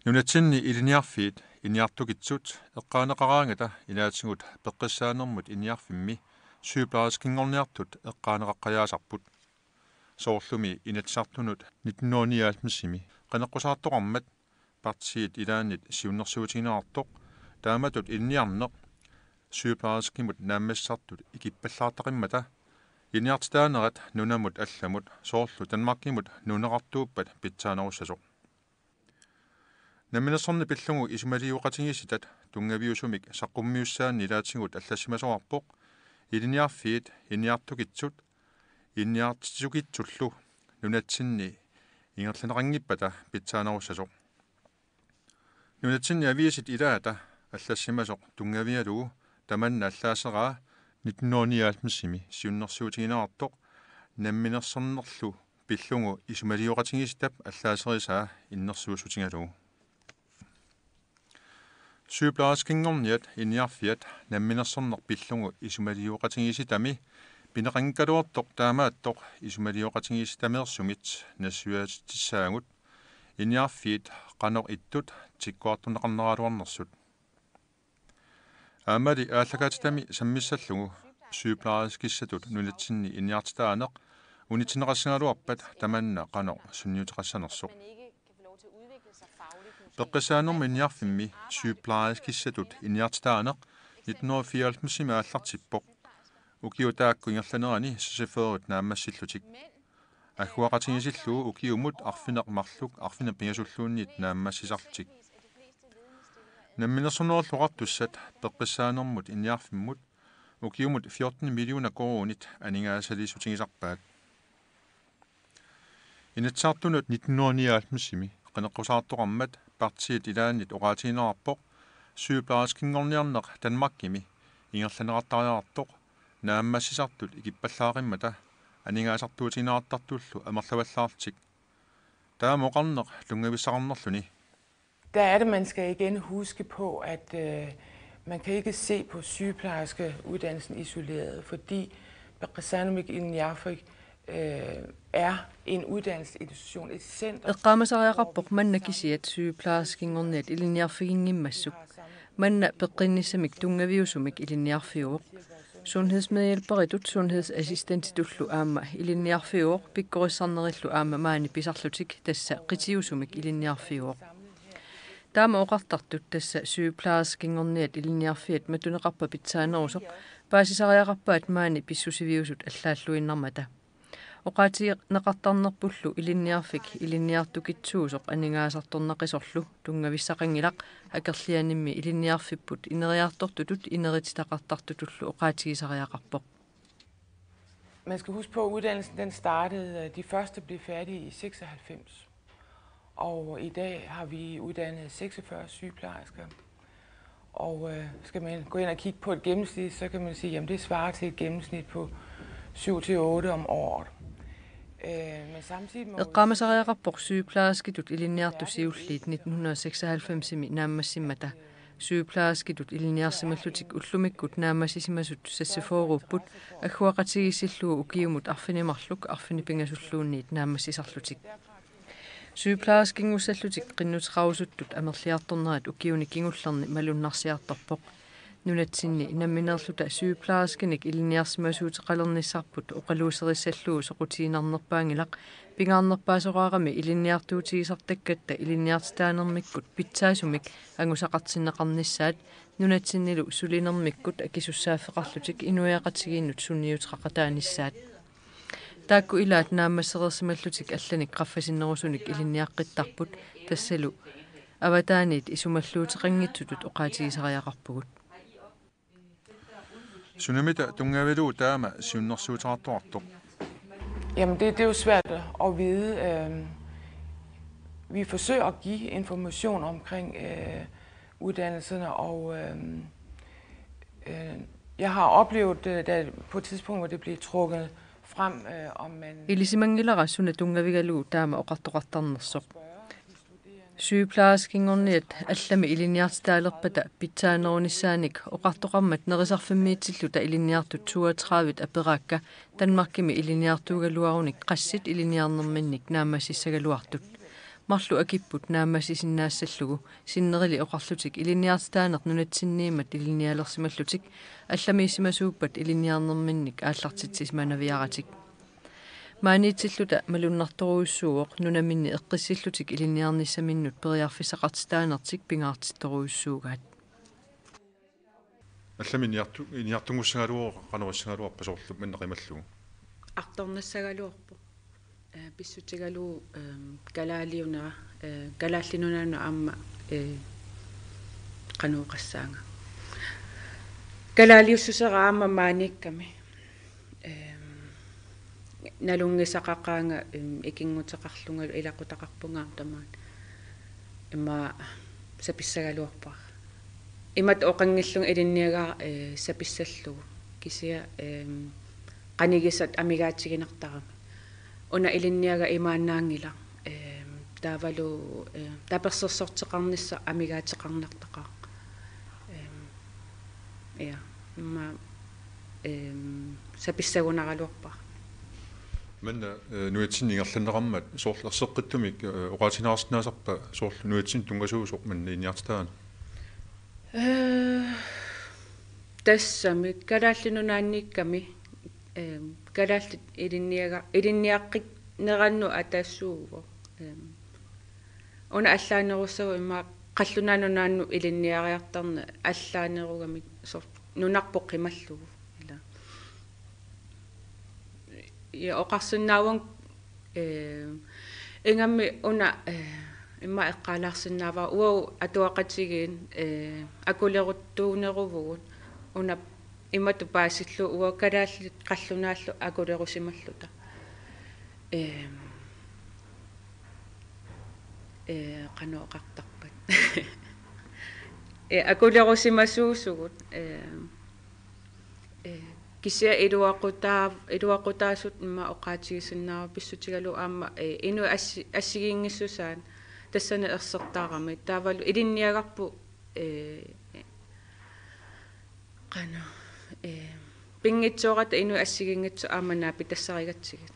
Nunatsinni iliniarfiit iniartukitsut eqqaanaqaraangata ilaatsingut peqqissaanermut iniarfimmi sygeplejerskingorniartut eqqaanaqaqqajaasarput soorlumi inatsartunut 1999 qaneqqusartoqarmat partiit ilaannit siunnersuutiginerartoq taamatut inniarneq sygeplejerskimut naammassartut ikippallaartaqimmata iniartitaanerat nunamut allamut soorlu Danmarkimut nuneqartuuppat pitsaanerussasoq Namminersorni pillungu isumaliuqatingisitat tungaviusumik saqqummiussaanni ilaatsingut allassimasoarpoq iliniarfiit iniartukitsut inniartitisukitsullu nunatsinni ingerlaneqangippata pitsaanerussasoq nunatsinni aviisit ilaata allassimasoq tungavialugu tamanna allaaseraa 1999 siunnersuutiginerartoq namminersornerlu pillungu isumaliuqatingisitap allaaserisaa innersuussutigalugu Sygeplejerskingorniat iniarfiat namminersorneq pillungu isumaliuqatingisitami pineqankaluartoq taamaattoq isumaliuqatingisitameersumit nassuatissaagut iniarfiit qanoq ittut tikkuartunneqarneraluarnersut aamali aallakaatitami sammissallugu sygeplejerskissatut nunatsinni iniartitaaneq unitineqassagaluarpat tamanna qanoq sunniuteqassanersoq Peqqissaanermi iniarfimmi sygeplejerskissatut iniartitaaneq 1994 aallartippoq ukiutaakku ingerlanerani sasifferut naammassillutik agguaqatingisillugu ukiumut arfineq marluk arfine pingasulluunniit naammassisarlutik namminersornerulluqartussat peqqissaanermut iniarfimmut ukiumut 14 millioner korunit aningaasalisutigisarpaat inatsaartunut 1999 qaneqqusartoqarmat partiit ilaannit oqaatiginerarpoq sygeplejerskingorniarneq Danmarkimi ingerlaneqartariartoq naammassisartut ikippallaaqimmata aningaasartuutiginerartartullu amerlavallaartik taamoqarneq lungavissaqarnerluni Der er det, man skal igen huske på, at man kan ikke se på sygeplejerskeuddannelsen isoleret, fordi Peqqissaanermik Iliniarfik er en uddannelsesinstitution, et center. Eqqaamasariaqarpoq manna kisiat sygeplejerskingorniat iliniarfigingimmassuk manna peqqinnissamik tungaviusumik iliniarfiuoq sundhedsmedhjælperitut sundhedsassistentitullu aamma iliniarfiuoq pikkorissarnerillu aamma maani pisarlutik tassa qitiusumik iliniarfiuoq taama oqartartut tassa sygeplejerskingorniat iliniarfiat matuneqarpa pitsaanerusoq paasisariaqarpaat maani pissusiviusut allaalluinnarmata oqaatineqartarnerpullu iliniarfik iliniartukitsuusoq aningaasartorneqisorlu tungavissaqangilaq akerlianimmi iliniarfipput ineriartortutut inerititaqartartutullu oqaatigisariaqarpoq Man skal huske på, at uddannelsen den startede, de første blev færdige i 96. Og i dag har vi uddannet 46 sygeplejersker. Og skal man gå ind og kigge på et gennemsnit, så kan man sige, at det svarer til et gennemsnit på 7-8 om året. Eqqaamasariaqarpoq sygeplejerskitut iliniartusiulliit 1996 naammassimmata sygeplejerskitut iliniarsimallutik ullumikkut naammassisimasut sassiforuupput agguaqatigisillugu ukiumut arfinimarluk arfinipingasulluunniit naammassisarlutik sygeplejerskingusallutik qinnuteqarusuttut amerliartornerat ukiuni kingullerni malunnarsiartorpoq nunatsinni namminerluta sygeplejerskinik iliniarsimasuuteqalernissarput oqaluuserissallugu soqutiinarnerpaangilaq pingaarnerpaasoraarami iliniartuutigisartakkatta iliniartitaanermikkut pitsaasumik angusaqartinneqarnissaat nunatsinnilu sulinermikkut akisussaaffeqarlutik inuiaqatigiinnut sunniuteqaqataanissaat taakku ilaat naammasserersimallutik allanik qaffasinnerusunik iliniaqqittarput tassalu avataaniit isumalluuteqanngitsutut oqaatigisariaqarpugut Sunamita tungavilu taama siunnersuuteqartoqartoq Jamen det er jo svært at vide. Vi forsøger at give information omkring uddannelserne, og jeg har oplevet, at på et tidspunkt, hvor det blev trukket frem, om man... Ilisimangilarassuna tungavigalugu taama oqartoqartarnersoq sygeplejerskingorniat allami iliniartitaalerpata pitsaanerunissaanik oqartoqarmat nerisarfimmiitsilluta iliniartut 32 aperaakka Danmarkimi iliniartuugaluarunik qassit iliniarnerminnik naammassissagaluartut Marlu akipput naammasisinnaassаллугу синнерили оқарлутик илиниартаанер нунатсинниимат илиниалерсималлутик алламиисимасууппат илиниарнерминник ааллартитсис манавиаратик маанитсиллута малуннарторуйуссууоқ нунаминни эққиссиллутик илиниарниссаминнут периарфисақартитаанертик пингаартитторуйуссуугаат алламин иниартунгуссагалуо канериссагалуар пасоорлу миннеқималлугу арторнассагалуорпо писсутигалу калаалиунера калааллинунаана аама кануоқассаанга калаалиуссусера аама maanikками налунгисақақаанга икингутеқарлунгалу илақутақарпунгаа тамаат има саписсагалуарпаа имат оқангиллун илинниагаа саписсаллугу кисия qanigissat amigaatsigинартарами уна илинниага имааннаангила таавалу таперсерсортеқарнисса амигаатеқарнартақаа я ма саписсагунаралуарпаа манна нуатсиннингерланеқармат соорлерсеққиттумик оqaатинаарсинаасарпа соорлу нуатсин тунгасуусоқ манна иниартаан тассами калааллинунаанникками калааллит илинниаққик неранну атаассууго уна аллаанерусау имма қаллунаанунаанну илинниариартарна аллаанеругами сорт нунарпоқ қималлугу ила я оқарсиннааван ингамми уна имма эққалаарсиннаава уау атуақатигиин акулеруттуунерувгут уна имату паасиллу уакалааллит қаллунааллу акулерусималлута канооқартарпат акулерусимасуусугут кися илуақутаасут имма оқаатигисиннаава писсутигалу аама ину ассигиингиссусаан тассана ерсертаарами таавалу илинниагарпу qana pingitsoorata inu assigingitsu aamana pitassarigатсигит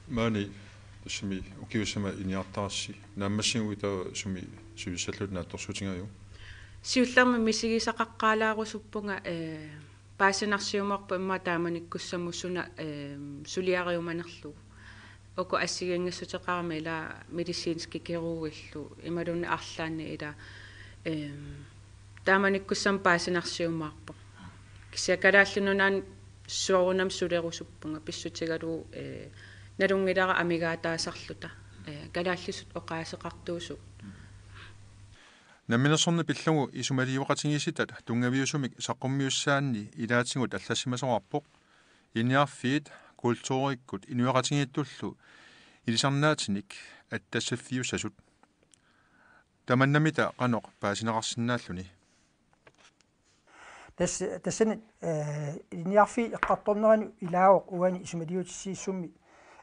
маани тассами укиуссама иниартаарси нааммассигуита суми сюиссаллут наатторсутингаю сиулларми мисигисақаққаалаарусуппунга паасинарсиумарпа имма тааманиккуссамуссуна сулиариуманерлу око ассигингиссутеқарами ила медицински керуугиллу ималуна арлаанни ила тааманиккуссам паасинарсиумаарпа кисакалааллунунаан суорунам сулерусуппунга писсутигалу налунгилара амигаатаасарлута калааллисут оқаасеқартуусу намминерсорни пиллугу исумаливоқатингиситат тунгавиусумик саққуммиуссаанни илаатингут аллассимасоқарпоқ иниарфиит культууриккут инуақатингиттуллу илисарнаатиник аттассаффиуссасут таманнамита қаноқ паасинеқарсинааллуни тассани иниарфи эққарторнерани илаавоқ уани исумалиутиссииссумми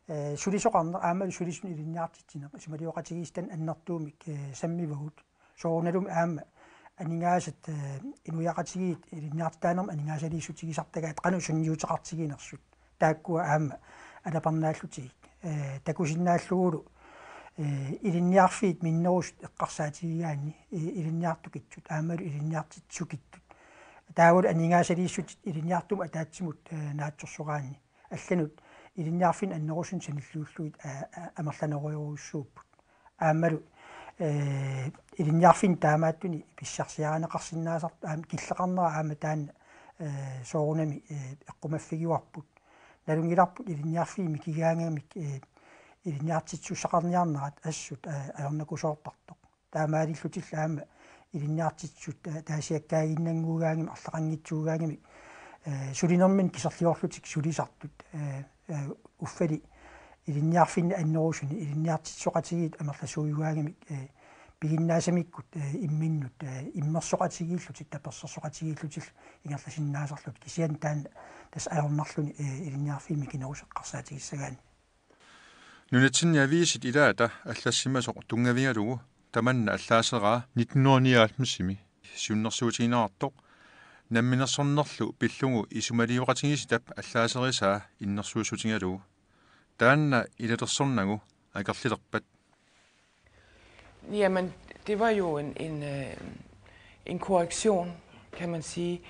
сулисоқарнер аамалу сулисун илинниартитсинеқ исумалиоқатигистан аннертуумик саммивагут соорналум аама анингаасат инуяқатигиит илинниартаанерм анингаасалииссутигисартагаат қану сунниутеқартигинерсут тааккуа аама алапарнааллутигит такусиннааллугулу илинниарфиит миннерус эққарсаатигигаани илинниартукитсут аамалу илинниартитсукиттут таавал анингаасалииссут илинниартум атаатсимут наатсорсораани алланут илинниарфин аннерусун саниллууллуит амерланеруйоруссууппут аамалу илинниарфин таамааттуни писсарсиаранеқарсинаасар аама киллеқарнера аама таана соорунами эққумаффигиуарпут налунгиларпут илинниарфиими кигаангамик илинниартитсуссақарниарнерат ассут аернакусоортартоқ таамаалиллутилла аама илинниартитсут таасиаккаагиннангуугаангими арлақангитсуугаангими сулинермин кисерлиорлутик сулисартут уффали илинниарфинна аннерусуни илинниартитсоқатигиит амерласууюгаангами пигиннаасамиккут имминнут иммерсоқатигииллутик таперсерсоқатигииллутил ингерласиннаасарлут кисиан таан тас аернарлуни илинниарфими кинерусеққарсаатигиссагаани нунатсинни авиисит илаата аллассимасоқ тунгавигалугу таманна аллаасераа 1999-ми сиуннэрсуутигинаартоқ намминерсорнерлу пиллугу исумаливоқатигиситап аллаасерисаа иннэрсуусутингалугу таанна илалерсорнагу акерлилерпат Jamen, det var jo en korrektion, kan man sige.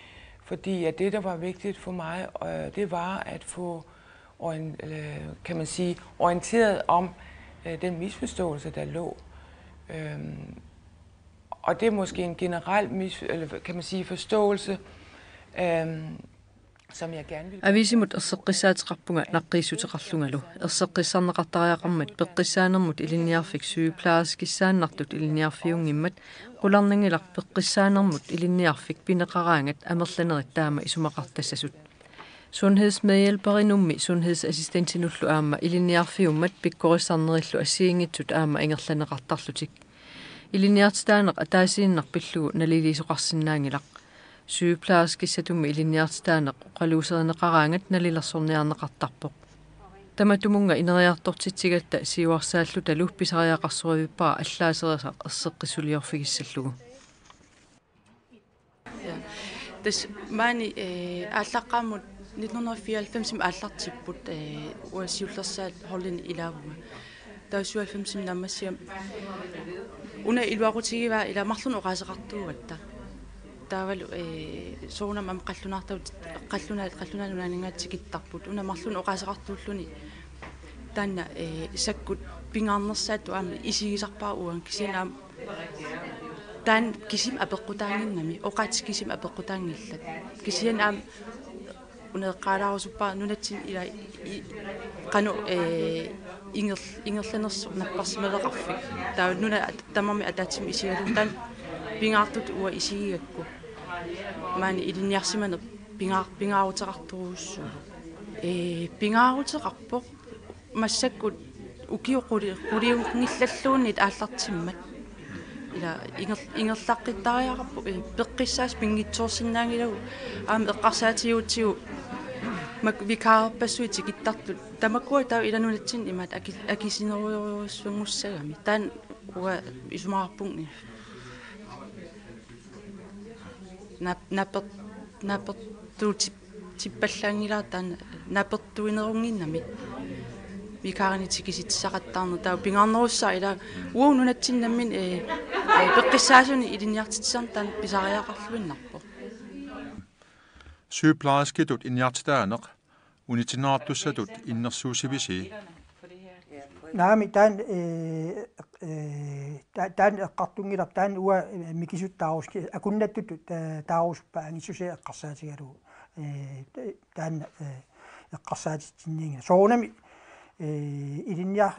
Fordi at det, der var vigtigt for mig, det var at få kan man sige, orienteret om den misforståelse, der lå. Og det er måske en generel kan man sige, forståelse, som jeg gerne vil. Avisimut erseqqissaatiqarpunga naqqissuteqarlungalu erseqqissarneqartariaqarmat peqqissaanermut ilinniarfik sygeplejerskissaannartut ilinniarfiungimmat qularningilaq peqqissaanermut ilinniarfik pineqaraangat amerlanerit taama isumaqartassasut sundhedsmedhjælperinummi sundhedsassistentinullu aama ilinniarfiummat pikkorissarnerillu assiingitsut aama ingerlaneqartarlutik ilinniartitaaneq ataasiinnar pillugu nalilisoqarsinnaangilaq sygeplejerskissatumi ilinniartitaaneq qaluuserineqaraangat nalilersorniarneqartarpoq tamatumunga ineriartortitsigatta siuarsaallu talu pisariaqarsuavippara allaaserisaq erseqqisuliorfikissallugu des mani allaqaamut 1994 аллартиппут уассиуллерсаат хорлин илаавуга таусуалфимсим наммассиам уна илуарутигива ила марлун оqaасеқартуугатта таавалу соонам қаллунартавут қаллунаанингаатсикиттарпут уна марлун оqaасеқартууллуни таанна саккут пингаарнерсаатту аами исигисарпаа уан кисинаам таан кисим апеққутаангиннами оqaатис кисим апеққутаангиллат кисианаам унеққалаарусуппаа нунатсин ила қану ингерланерсу наппарсималеқарфик таа нуна тамарми атаатсим исигалу таан пингаартут уа исигигакку маани илинниарсиманер пингаарутеқартуруссуу пингаарутеқарпоқ массаккут укиоқулиунгиллаллуунит ааллартиммат ила ингерлаққиттариақарпу пеққиссаас пингитсуорсиннаангилагу аами эққарсаатиуутсигу викаарпассуити киттартут тамаккуа таа иланунатсин имаат акисинеруйоруссунгуссагами таан уа исумаарпугни напертуути типпаллаангилаа таан напертуинерунгиннами викаарнитикиситсақаттаарну таа пингаарнеруссаа ила уунунатсиннаммин пеққиссаасуни илинниартитсарн таан писариақарлуиннарпо Sygeplejersketut injartitaaneq unitinaartussatut innersuusivisi naami taan eqqartungilap taan uа mikisut taaruski akunnаттут taarusppa angisusi eqqarsaatigalu taan eqqarsaatitsinniinga soonami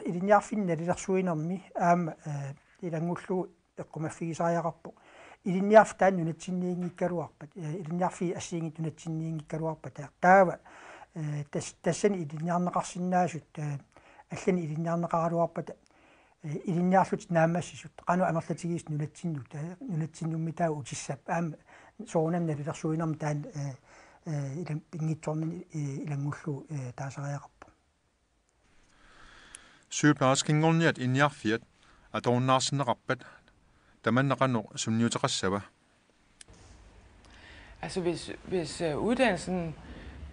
ilinniarfinnalilersuinermi aama ilangullu eqqumaffigisariaqarpo ilinniarf taan nunatsinniingikkaluarpat ilinniarfi assiingit nunatsinniingikkaluarpat taava тассани илинниарнеқарсинаасут аллани илинниарнеқараluarpat илинниарлут наамассисут қану амерлатигиис нунатсиннумми таа утиссап аама соонам налилерсуинерми таан илам пингитсорнини илангуллу таасариақарпу sygeplejerskingorniat injarfiat atornaarsineqarpat tamanneqanu sunniuteqassava Altså hvis uddannelsen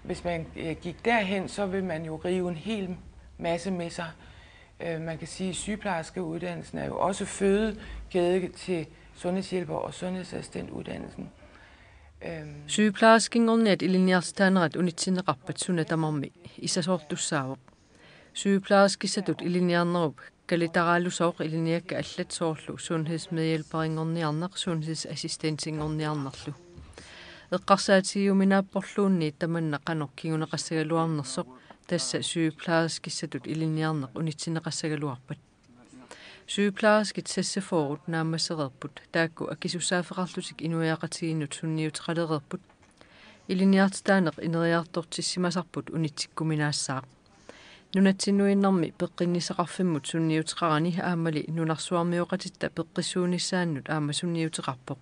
hvis man gik derhen, så vil man jo rive en hel masse med sig. Man kan sige, at sygeplejerskeuddannelsen er jo også fødekæde til sundhedshjælper og sundhedsassistentuddannelsen. Sygeplejerskingorniat ilinniartitaanerat unitsinneqarpat sunatamarmi isasoortussaavuq. Sygeplejerskissatut ilinniarnerup kalitaraalusooq iliniakka allatsoorlu sundhedsmedhjælperingorniarneq sundhedsassistentingorniarnerlu. Eqqarsaatigiuminaapporluunni tamanna qanorkiguneqassagaluarnersoq tassa sygeplejerskissatut ilinniarneq unitsinneqassagaluarpat sygeplejerskit sassafoorut naammassererput taakku akisussaaferarlutik inuiaqatiginnut sunniuteqalererput ilinniartitaaneq ineriartortissimasarput unitsikkuminaassaaq nunatsinnuinnermi peqqinniseqarfimmut sunniuteqarani aamali nunarsuarmiuqatitta peqqissuunissaannut aama sunniuteqarpoq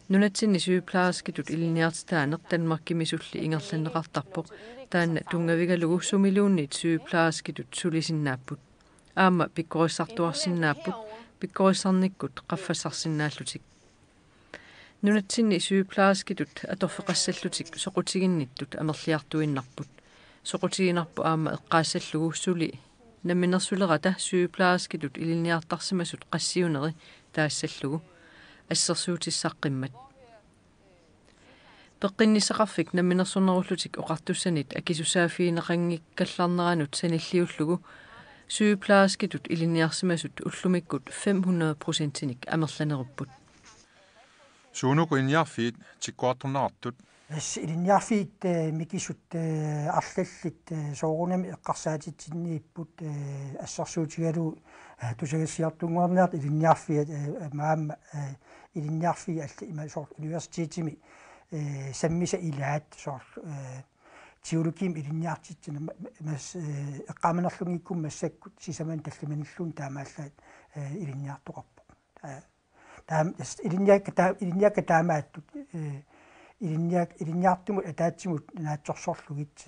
nunatsinni sygeplejerskitut ilinniartitaaneq Danmarkimisulli ingerlaneqartarpoq taanna tungavigalugu sumiluunnit sygeplejerskitut sulisinnaaput aama pikkorissartuarsinnaapput pikkorissarnikkut qaffassarsinnaallutik nunatsinni sygeplejerskitut atorfeqassallutik soqutiginnittut amerliartuinnarput soqutiginarpu aama eqqaassallugu suli наминерсулерата сюйплааскитут илинниартарсимасут qassiuneri taassаллугу ассерсуутиссаққиммат пеққиннисақарфик наминерсорнеруллутик оқартуссанит акисусаафиинеқангиккалларнеранут саниллиуллугу сюйплааскитут илинниарсимасут уллумиккут 500%-ник амерланеруппут суунуку инниарфиит тиккуарторнартут илинниарфиит микисут арлаллит соорунами эққарсаатитсиннииппут ассерсуутигалу тусагассиартунгуарниарт илинниарфиат маама илинниарфи алли има соор университетими саммиса илаат соор теологиим илинниартитсина мас эққаманерлугиккум массаккут сисаман таллиманиллуун таамааллаат илинниартоқарпо таам илинниакка таамааттут илинниартумут атаатсимут наатсорсорлугит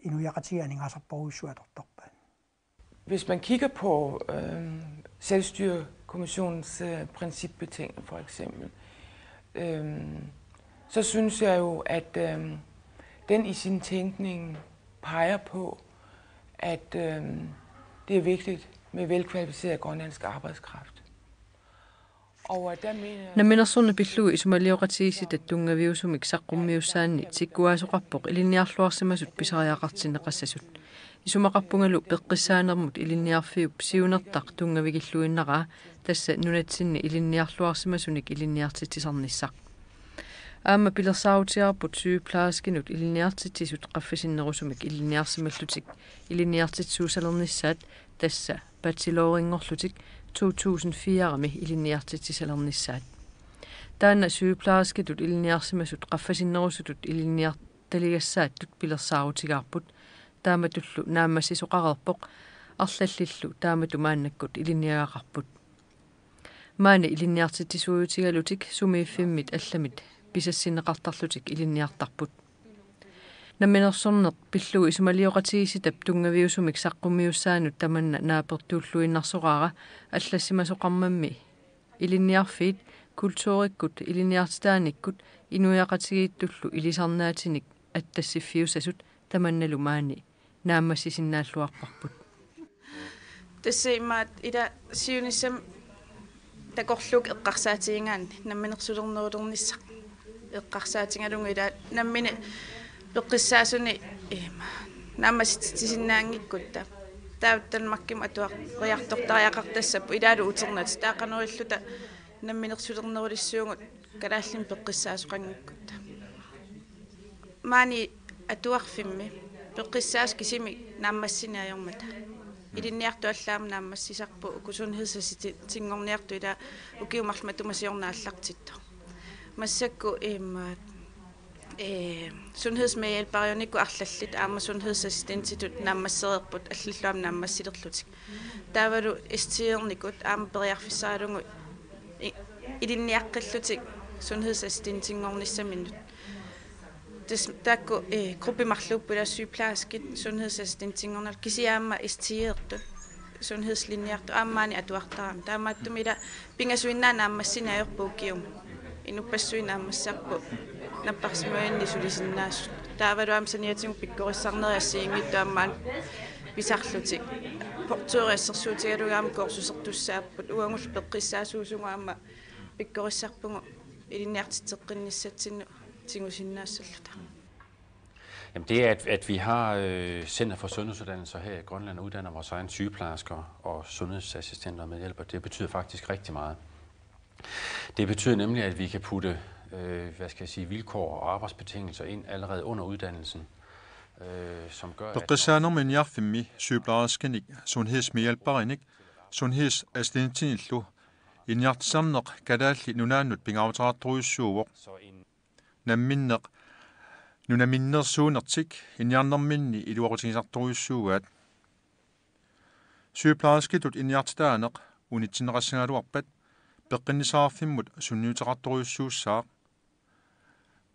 inuiaqatiganingaasarporuissuatortorpaan. Hvis man kigger på selvstyrekommissionens principbetænkning for eksempel, så synes jeg jo, at den i sin tænkning peger på, at det er vigtigt med velkvalificeret grønlandsk arbejdskraft. Naminarsorna pillu isumalioratiisit attungaviusumik saqqummiussaanni tikkuaasuqarpoq ilinniarluarsimasut pisariaqartinneqassasut isumaqarpungalu peqqissaanermut ilinniarfiup siunertaq tungavigilluinnaraa tassa nunatsinni ilinniarluarsimasunik ilinniartitsisarnissaq aama pilersautiarput syyplaaskinut ilinniartitsisut qaffisinnerusumik ilinniarsimallutik ilinniartitsuusalernissaat tassa bacheloringorlutik 2004 ilinniartitsissalernissaat taanna syyplaaskitut ilinniarsimasut qaffasinnerusutut ilinniartaligassaattut pilersaarutigaarput taamatullu naammassisoqarerpoq arlallillu taamatu maannakkut ilinniagaaqarput maani ilinniartitsisuutigalutik sumiiffimmit allamit pisassinneqartarlutik ilinniartarput наминерсорнеқ пиллуи исумалиоқатигиситап тунгаviusumik саққуммиуссаанут таманна нааперттууллуиннарсораара аллассимасоқармамми илинниарфиит культууриккут илинниартитааниккут инуяқатигииттуллу илисарнаатиник аттассиффиусасут таманналу маани нааммассисиннааллуарпарпут тассаимаат ила сиунissam такорлук эққарсаатигингаани намминерсулернерулерниссақ эққарсаатингалунга ила наммини пеққиссаасуни нааммаситсиннаангиккутта таавттанмарким атуақ риартортариақартассаппу илаалу утернат таақанериллута намминерсулернерулиссуугут калааллим пеққиссаасоқангиккутта маани атуарфимми пеққиссаас кисими нааммассинаажормата илинниартуаллаама нааммассисарпу укусунхилсасити тингорниарту ила укиумарлматумасиорнааллартитто массакку sundhedsmedhjælperiunikku arlallit aama sundhedsassistentitut naammassereerput allilluam naammassilerlutik taavalu estigernikut aama periarfissaalungu ilinniaqqillutik sundhedsassistentingornissaminut taakku gruppimarluuppula sygeplejerskit sundhedsassistentingornal kisiaama estigertut sundhedslinniartu aammaani atuartaraam taamaattumila pingasuinnaa naammassinaayorpuukium inupassuin naammassarpu наппарсимуинни сулисиннаасут таавалуам саниатингу пиккорissarneriassiingittuammaan писарлутик портуериассерсуутигалугаама коорсусертуссааппут уангуллу пеққиссаасуусугаама пиккорissarпугу илинниартитеққинниссатсинну тингусиннаассаллута. Jamen det er, at vi har Center for Sundhedsuddannelser her i Grønland og uddanner vores egne sygeplejersker og sundhedsassistenter med hjælp, og det betyder faktisk rigtig meget. Det betyder nemlig, at vi kan putte vilkår og arbejdsbetingelser ind allerede under uddannelsen, som gør, at... Peqisaanermin yarfimmi sygeplejerskenik sundhedsmedhjælperinik sundhedsassistentinillu inniartisarneq kalaalli nunaannut pingautaraatturuissuuvoq namminneq nunaminnersuunertik inniarnerminni iluorutigisarturuissuugaat sygeplejerskitut inniartitaaneq unitsinneqassangaluarpat peqqinnisaarfimmut sunniuteqarturuissuussaaq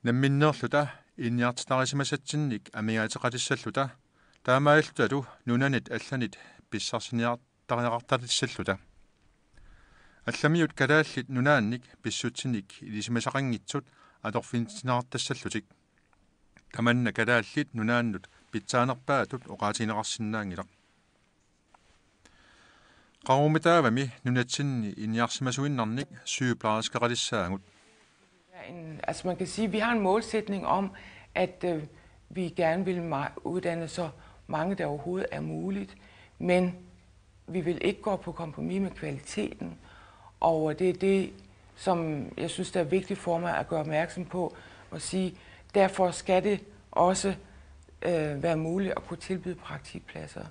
намминнерлута инниартитарисимасатсинник амигаатеқалиссаллута таамаиллуталу нунанит алланит писсарсиниартариақарталиссаллута алламиут калааллит нунаанник писсутсиник илисимасақангитсут аторфинтинартассаллутик таманна калааллит нунааннут питсаанерпаатут оqaatineqarsinnaangilaq qarumitavami nunatsinni iniarsimasuinnarnik sygeplejerskeqalissaangut. Altså man kan sige, at vi har en målsætning om, at vi gerne vil uddanne så mange, der overhovedet er muligt, men vi vil ikke gå på kompromis med kvaliteten, og det er det, som jeg synes, der er vigtigt for mig at gøre opmærksom på, og sige, derfor skal det også være muligt at kunne tilbyde praktikpladser.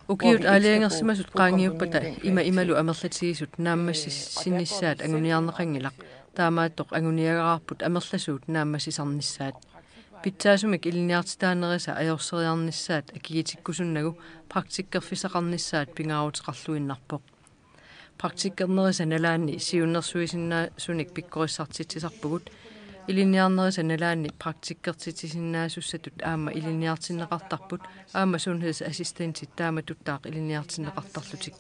Ukiut aliangersimasut qaangiuppata imalu amerlatiisut naammassinnissaat anguniarneqangilaq taamaattoq anguniagararput amerlasuut naammasisarnissaat pitsaasumik iliniartitaanerisa ajorseriarnissaat akigitikkusunnagu praktikkerfisaqarnissaat pingaarutiqarluinnarpoq praktikkernerisa nalaanni siunnersuisinnasunik pikkorissartitsisarpugut iliniarnerisa nalaanni praktikkertitisinnaasussatut aamma iliniartinneqartarput aamma sunhedsassistentit taamatuttaaq iliniartinneqartarlutik